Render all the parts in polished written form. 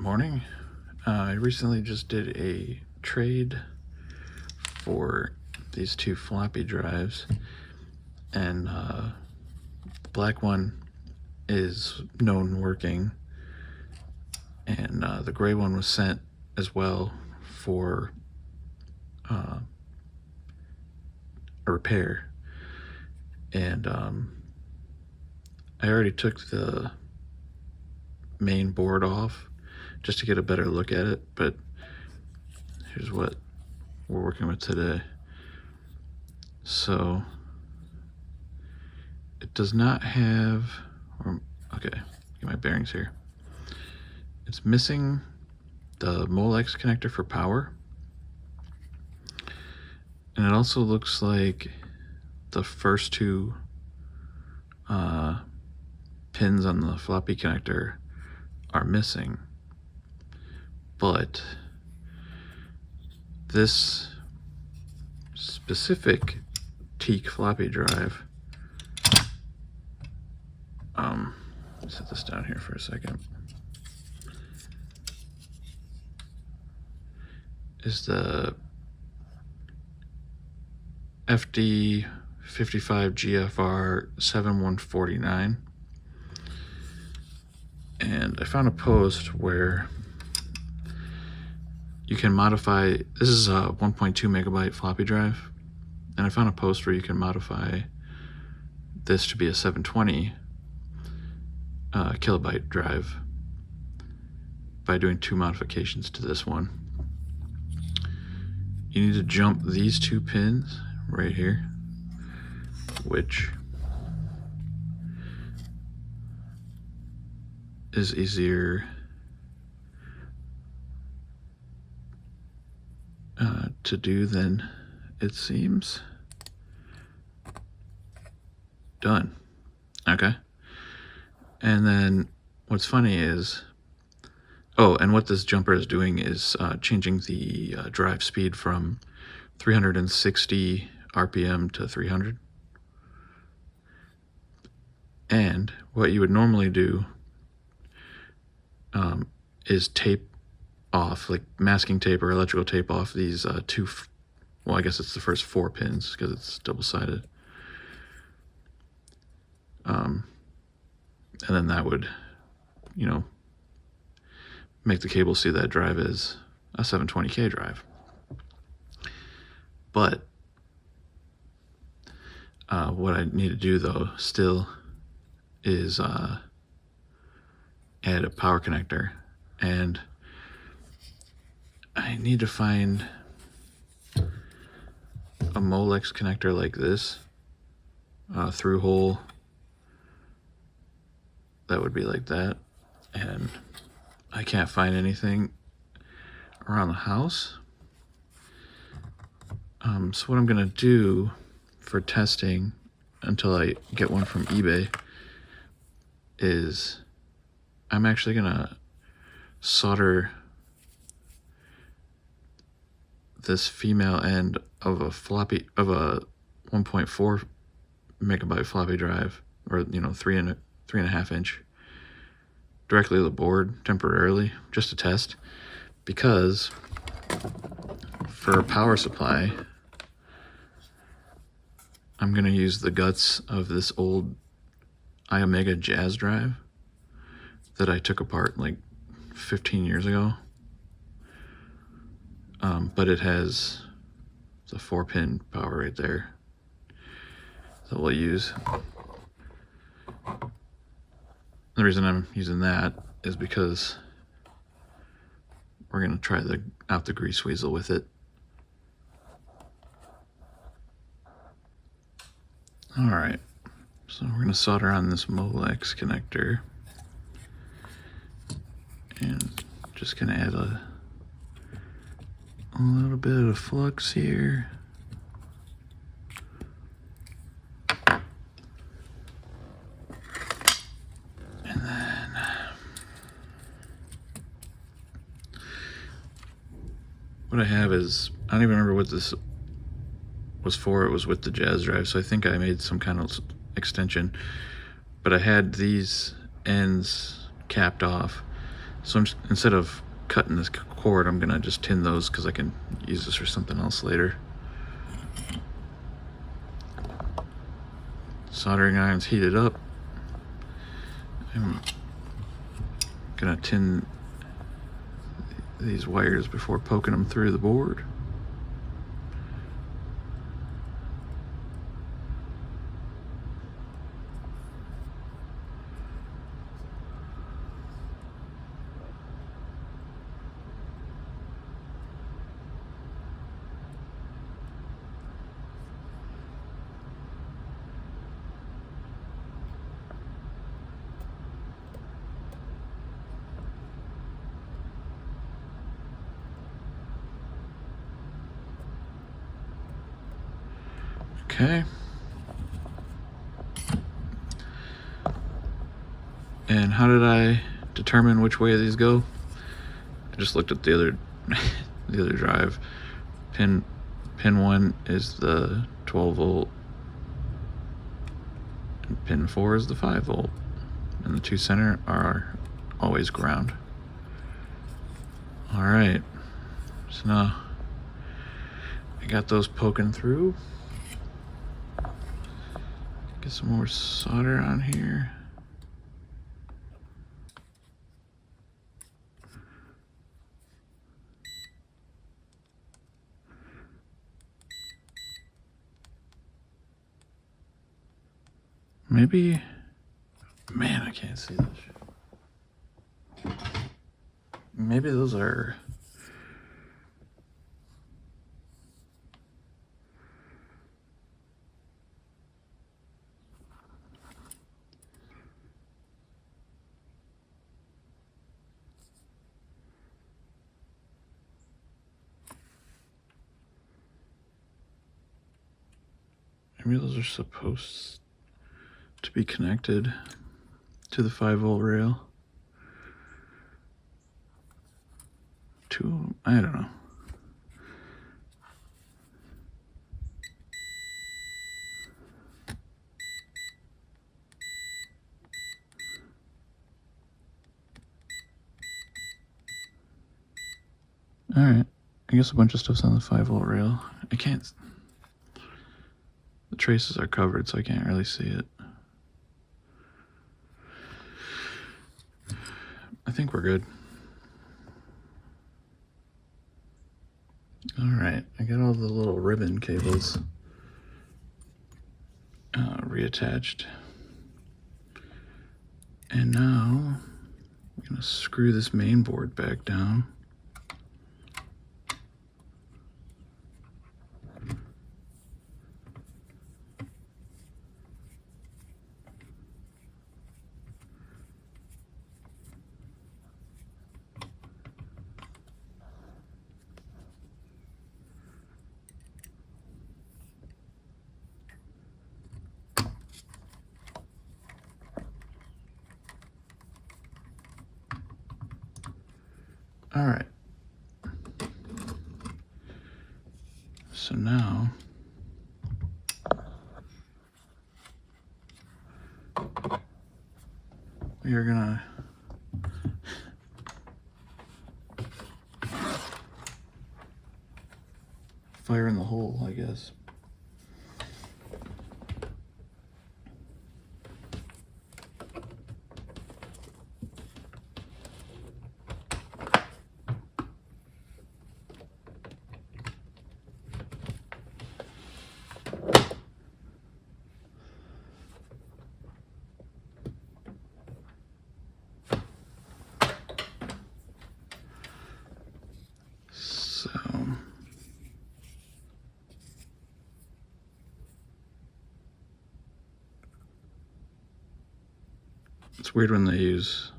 morning. I recently just did a trade for these two floppy drives, and the black one is known working, and the gray one was sent as well for a repair. And I already took the main board off just to get a better look at it, but here's what we're working with today. So it does not have, okay, get my bearings here. It's missing the Molex connector for power, and it also looks like the first two pins on the floppy connector are missing. But this specific TEAC floppy drive, set this down here for a second, is the FD55GFR 7149. And I found a post where you can modify, this is a 1.2 megabyte floppy drive, and I found a post where you can modify this to be a 720 kilobyte drive by doing two modifications to this one. You need to jump these two pins right here, which is easier to do than it seems. Done. Okay. And then what's funny is, and what this jumper is doing is changing the drive speed from 360 RPM to 300. And what you would normally do is tape off, like masking tape or electrical tape off these well, I guess it's the first 4 pins because it's double-sided. And then that would, make the cable see that drive is a 720K drive. But what I need to do though still is add a power connector, and I need to find a Molex connector like this, through hole that would be like that, and I can't find anything around the house. So what I'm gonna do for testing until I get one from eBay is I'm actually gonna solder this female end of a 1.4 megabyte floppy drive, or 3.5 inch, directly to the board temporarily, just to test, because for a power supply I'm gonna use the guts of this old iOmega Jazz drive that I took apart like 15 years ago. But it has the 4-pin power right there that we'll use. The reason I'm using that is because we're gonna try out the GreaseWeazle with it. All right, so we're gonna solder on this Molex connector, and just gonna add a little bit of flux here. And then what I have is, I don't even remember what this was for. It was with the Jazz drive, so I think I made some kind of extension, but I had these ends capped off So instead of cutting this cord, I'm gonna just tin those because I can use this for something else later. Soldering iron's heated up. I'm gonna tin these wires before poking them through the board. Okay. And how did I determine which way these go? I just looked at the other the other drive. Pin 1 is the 12 volt, and pin 4 is the 5 volt, and the two center are always ground. All right, so now I got those poking through. Get some more solder on here. Maybe, man, I can't see this. Maybe those are, maybe those are supposed to be connected to the 5 volt rail. I don't know. All right, I guess a bunch of stuff's on the 5 volt rail. I can't, the traces are covered, so I can't really see it. I think we're good. All right, I got all the little ribbon cables reattached. And now I'm gonna screw this main board back down. All right. So now we are gonna fire in the hole, I guess. It's weird when they use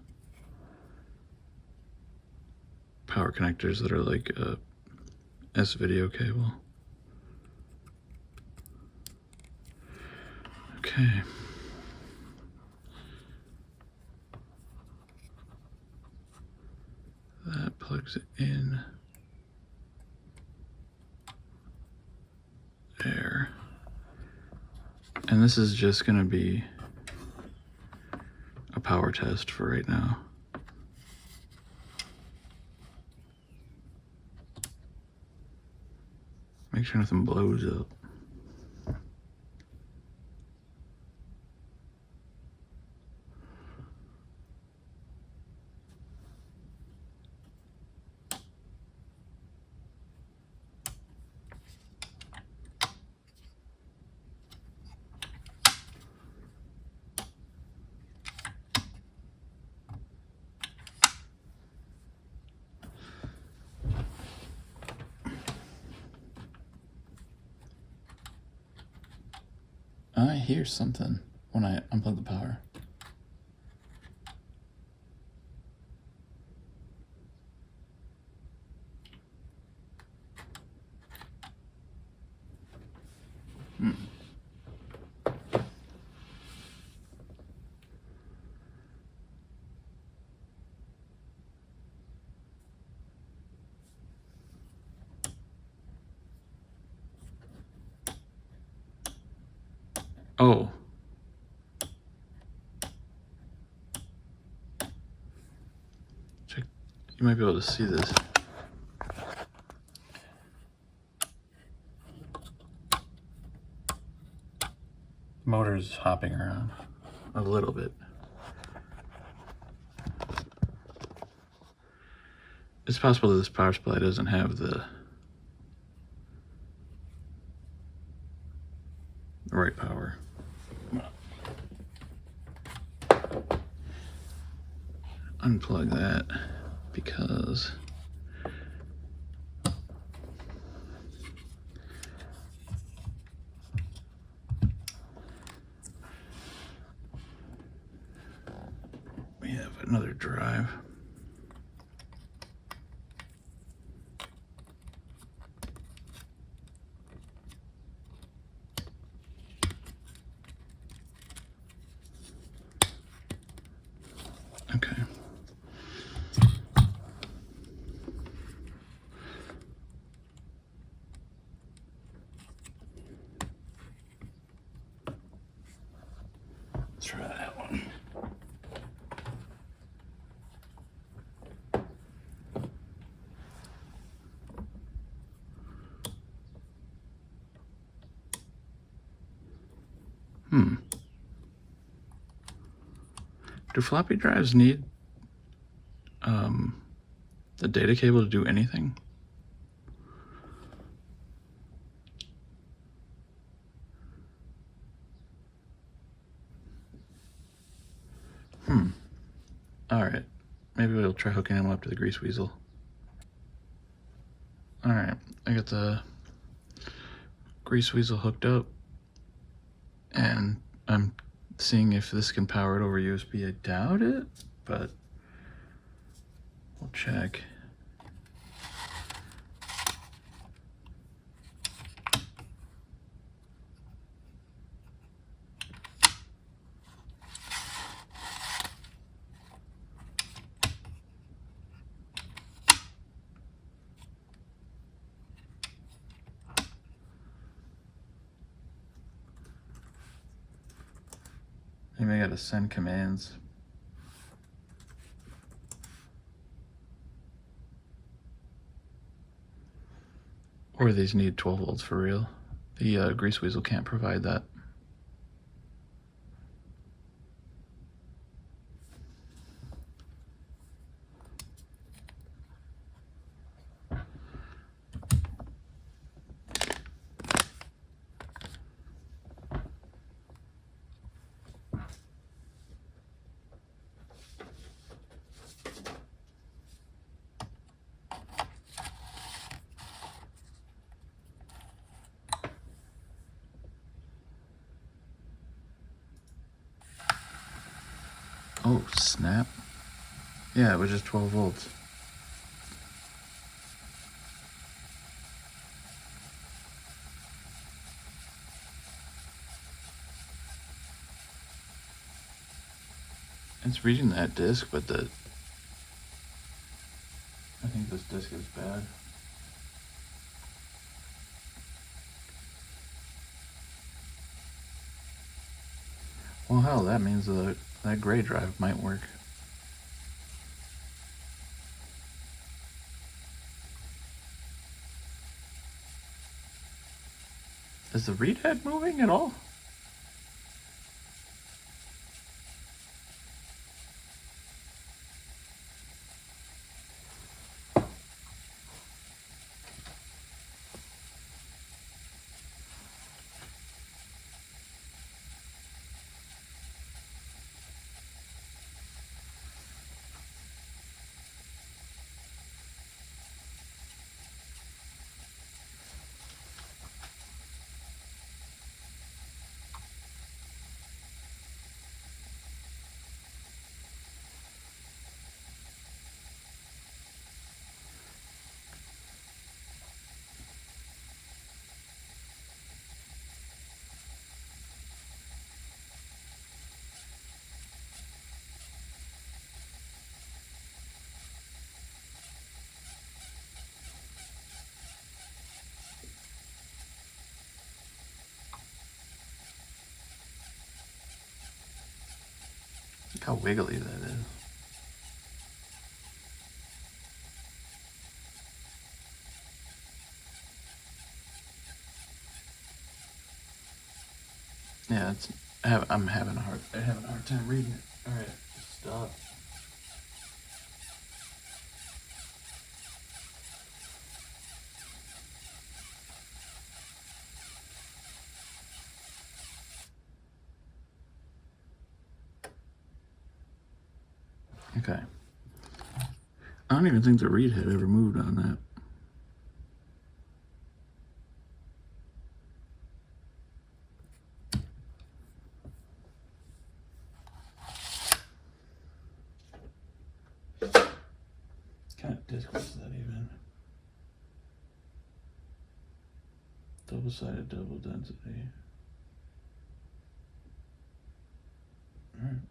power connectors that are like a S-video cable. Okay. That plugs it in there. And this is just gonna be a power test for right now. Make sure nothing blows up. I hear something when I unplug the power. Oh. Check. You might be able to see this. Motor's hopping around a little bit. It's possible that this power supply doesn't have the right power. Unplug that because we have another drive. Okay. Let's try that one. Do floppy drives need the data cable to do anything? Alright. Maybe we'll try hooking them up to the GreaseWeazle. Alright, I got the GreaseWeazle hooked up, and I'm seeing if this can power it over USB. I doubt it, but we'll check. You may gotta send commands. Or these need 12 volts for real. The GreaseWeazle can't provide that. Oh, snap. Yeah, it was just 12 volts. It's reading that disc, but I think this disc is bad. Well, hell, that means that gray drive might work. Is the read head moving at all? Look how wiggly that is. Yeah, I'm having a hard time reading it. All right, stop. Okay. I don't even think the read head ever moved on that. What kind of disc was that even? Double-sided, double density. All right.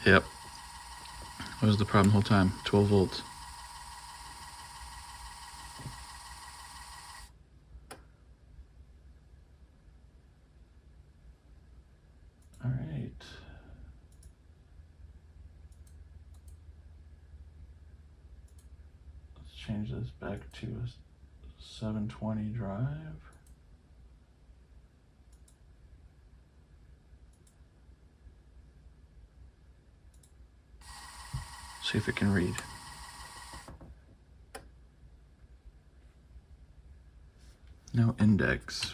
Yep. That was the problem the whole time. 12 volts. All right. Let's change this back to a 720 drive. See if it can read. No index.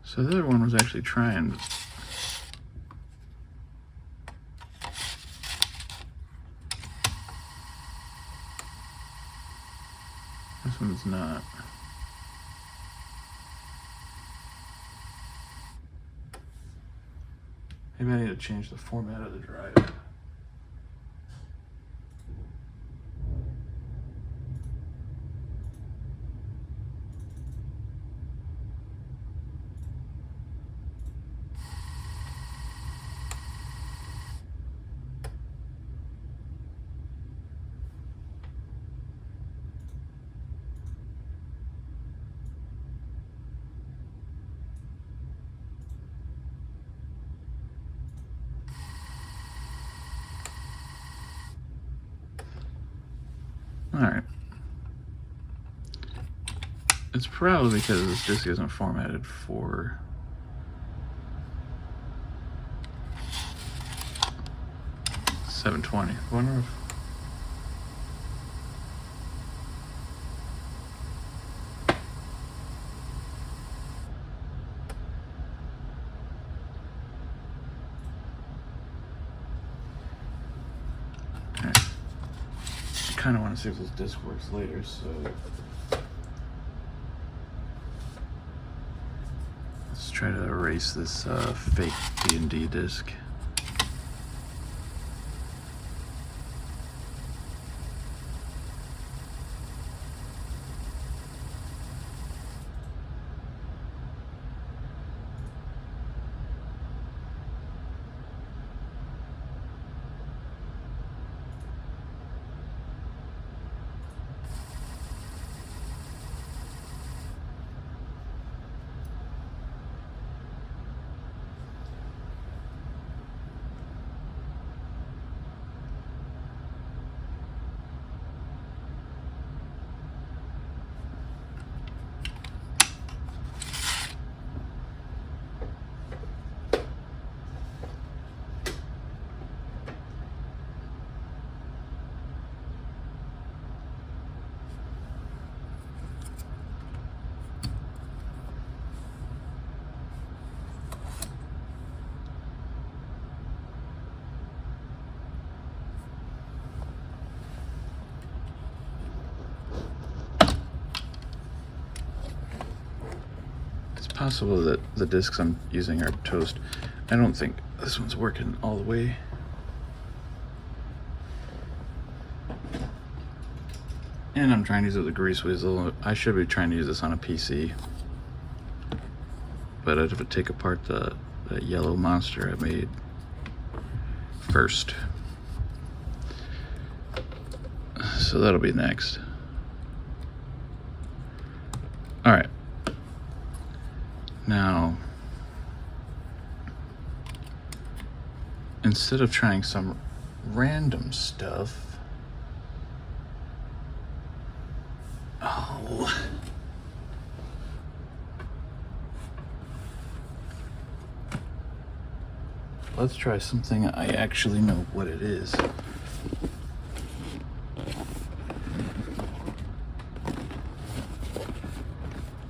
So the other one was actually trying. This one's not. Maybe I need to change the format of the drive. Alright. It's probably because this disk isn't formatted for $720. I wonder if I kind of want to see if this disk works later, so let's try to erase this fake D&D disk. Possible that the discs I'm using are toast. I don't think this one's working all the way. And I'm trying to use it with the GreaseWeazle. I should be trying to use this on a PC. But I'd have to take apart the yellow monster I made first. So that'll be next. Alright. Now, instead of trying some random stuff, let's try something I actually know what it is.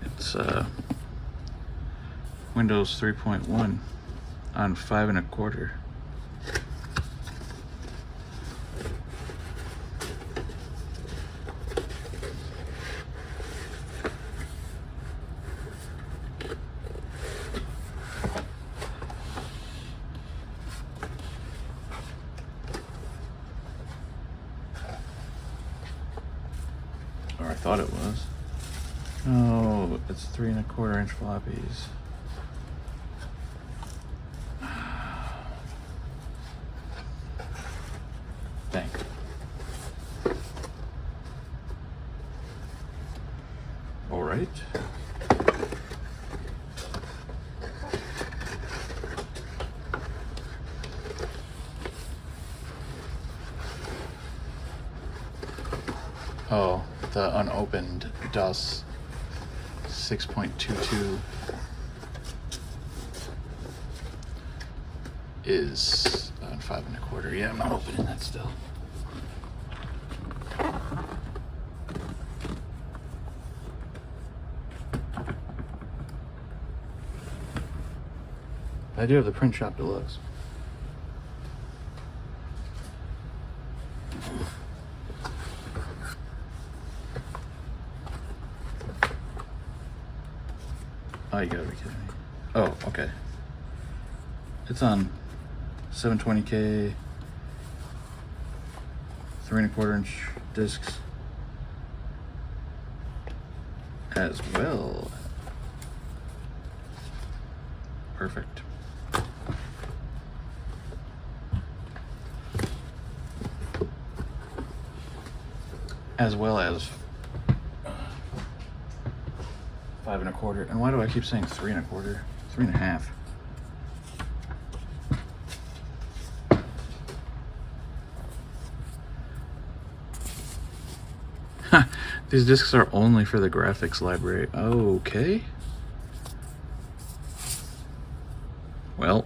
It's Windows 3.1 on 5 1/4. Or I thought it was. Oh, it's 3 1/4 inch floppies. All right. Oh, the unopened DOS 6.22 is on 5 1/4. Yeah, I'm not opening that still. I do have the Print Shop Deluxe. Oh, you gotta be kidding me. Oh, okay. It's on 720K, 3 1/4 inch discs as well. Perfect. As well as 5 1/4. And why do I keep saying 3 1/4? 3 1/2. These disks are only for the graphics library. Okay. Well,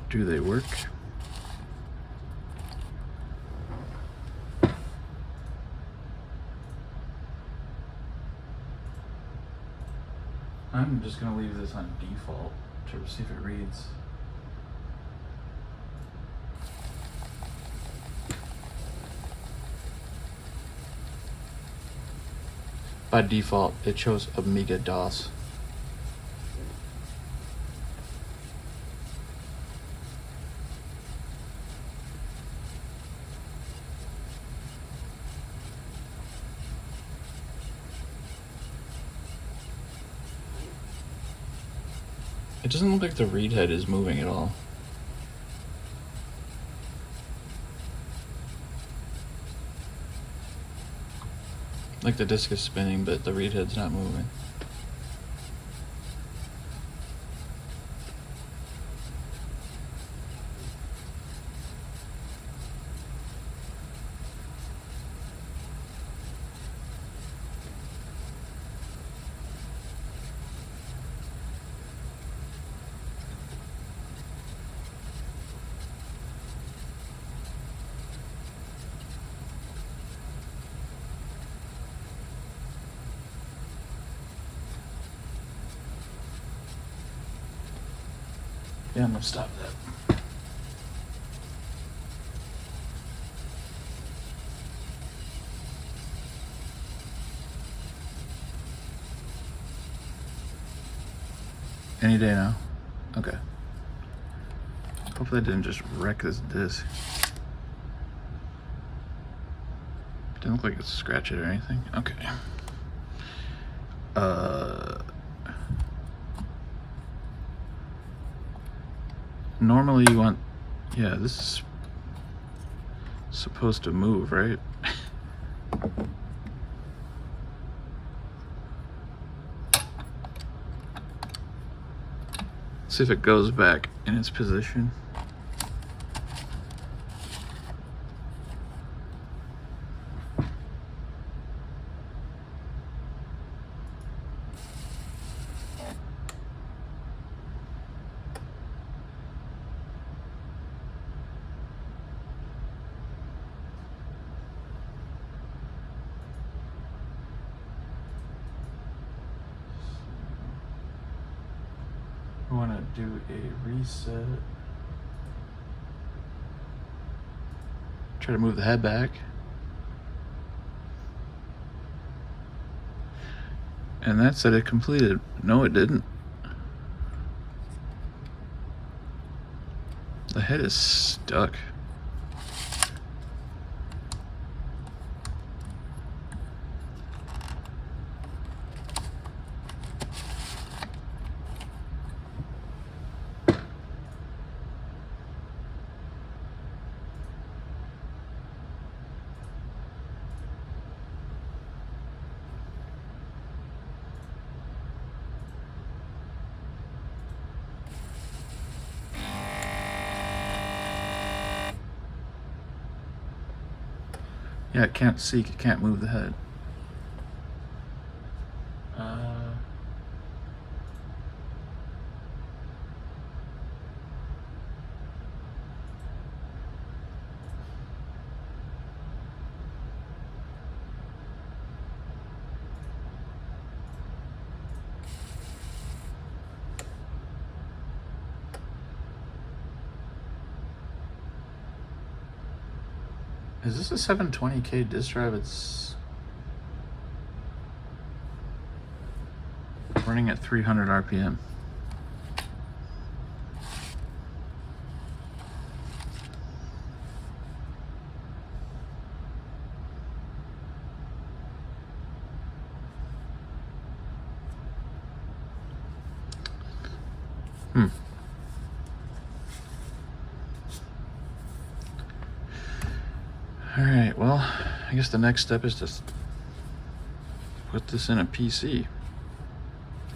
do they work? I'm just gonna leave this on default to see if it reads. By default, it shows Amiga DOS. It doesn't look like the read head is moving at all. Like the disk is spinning, but the read head's not moving. Yeah, I'm gonna stop that. Any day now. Okay. Hopefully I didn't just wreck this disc. Didn't look like it scratched it or anything. Okay. Normally you want, yeah, this is supposed to move, right? See if it goes back in its position. We want to do a reset. Try to move the head back. And that said it completed. No, it didn't. The head is stuck. Yeah, it can't seek, it can't move the head. Is this a 720K disk drive? It's running at 300 RPM. Alright, well, I guess the next step is to put this in a PC,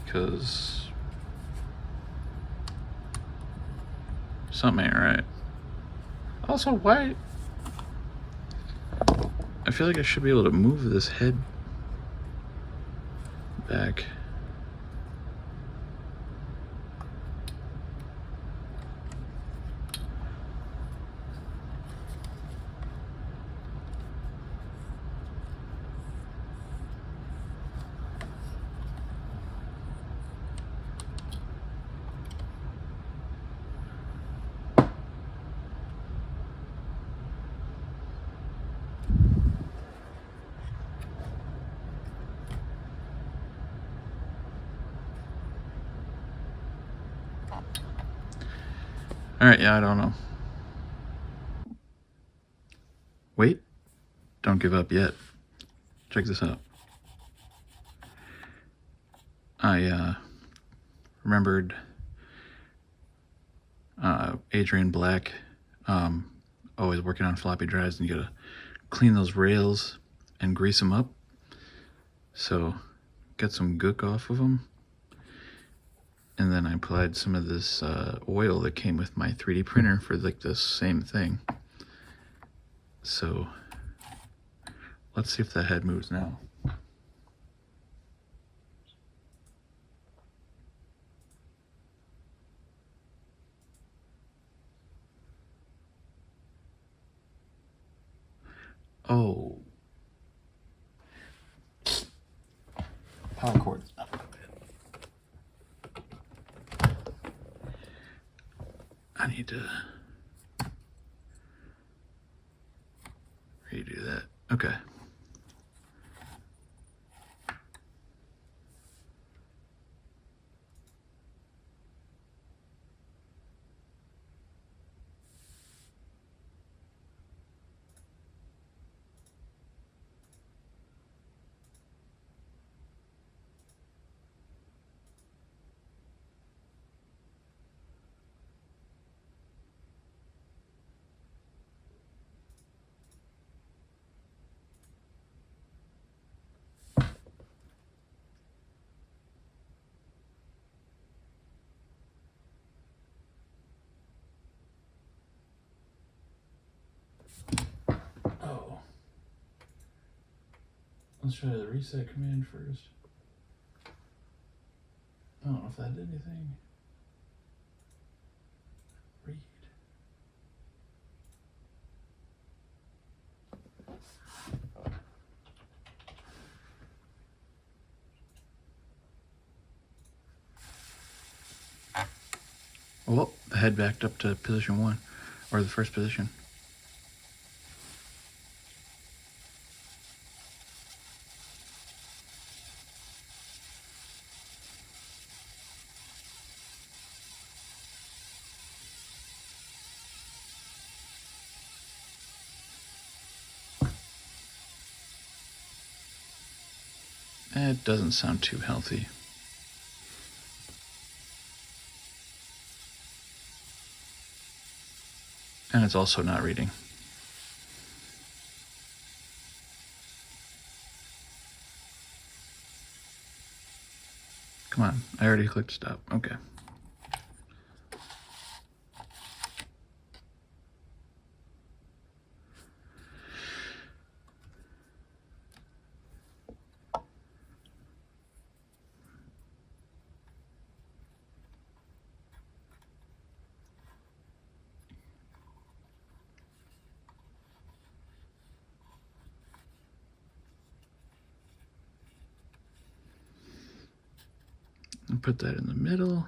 because something ain't right. Also, why feel like I should be able to move this head back. Alright, yeah, I don't know. Wait, don't give up yet. Check this out. I remembered Adrian Black always working on floppy drives, and you gotta clean those rails and grease them up. So get some gook off of them, and then I applied some of this oil that came with my 3D printer for like this same thing. So let's see if the head moves now. Oh, power cord. I need to redo that. Okay. Oh. Let's try the reset command first. I don't know if that did anything. Read. Well, the head backed up to position 1, or the first position. It doesn't sound too healthy. And it's also not reading. Come on, I already clicked stop. Okay. I'll put that in the middle.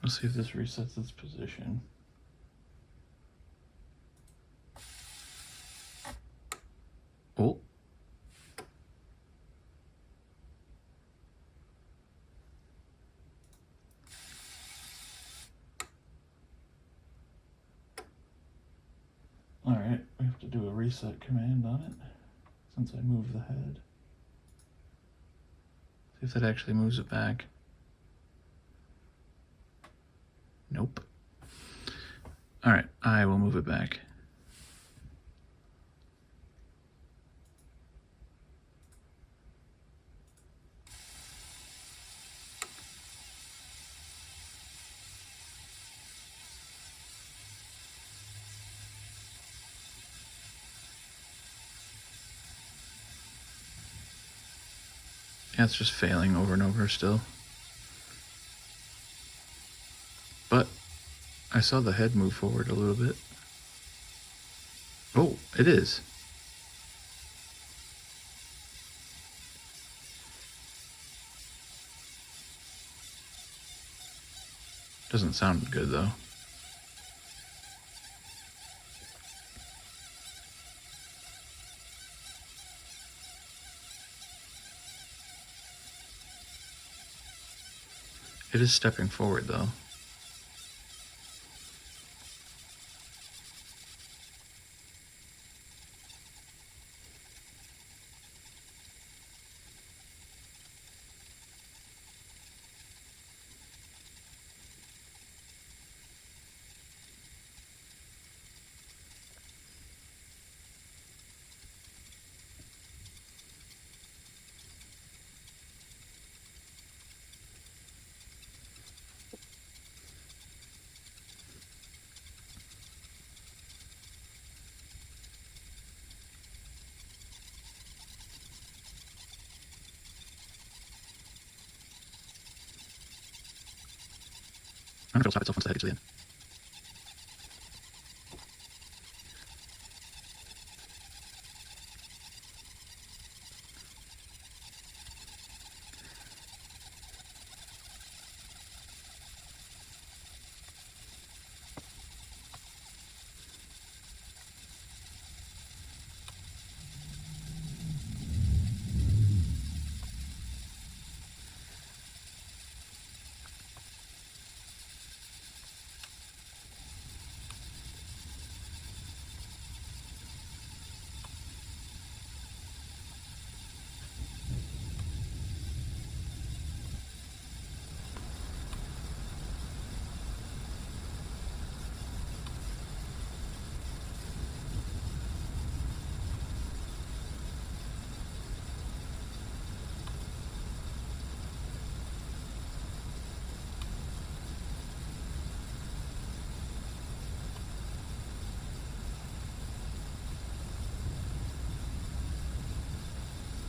Let's see if this resets its position. Oh. All right, we have to do a reset command on it since I moved the head. See if that actually moves it back. Nope. All right, I will move it back. Yeah, it's just failing over and over still. But I saw the head move forward a little bit. Oh, it is. Doesn't sound good though. It is stepping forward though. I don't know if it'll stop itself once the head gets to the end.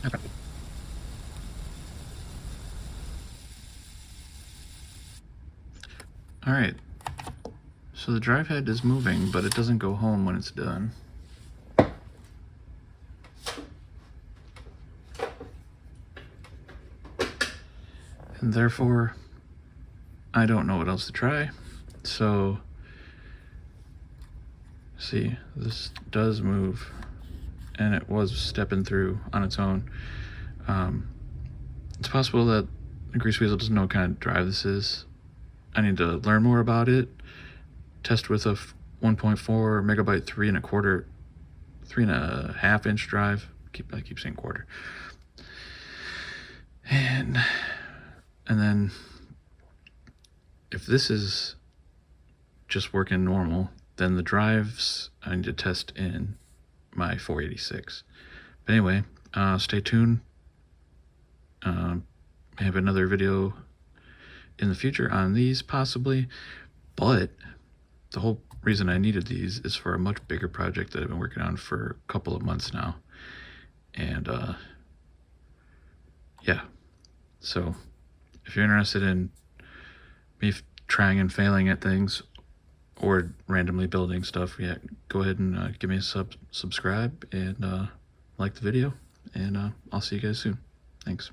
Okay. Alright. So the drive head is moving, but it doesn't go home when it's done. And therefore, I don't know what else to try. So, see, this does move, and it was stepping through on its own. It's possible that GreaseWeazle doesn't know what kind of drive this is. I need to learn more about it. Test with a 1.4 megabyte 3.25 inch drive. I keep saying quarter. And then if this is just working normal, then the drives I need to test in my 486. But anyway, stay tuned. I have another video in the future on these possibly, but the whole reason I needed these is for a much bigger project that I've been working on for a couple of months now. And yeah, so if you're interested in me trying and failing at things or randomly building stuff, yeah, go ahead and give me a subscribe and like the video, and I'll see you guys soon. Thanks.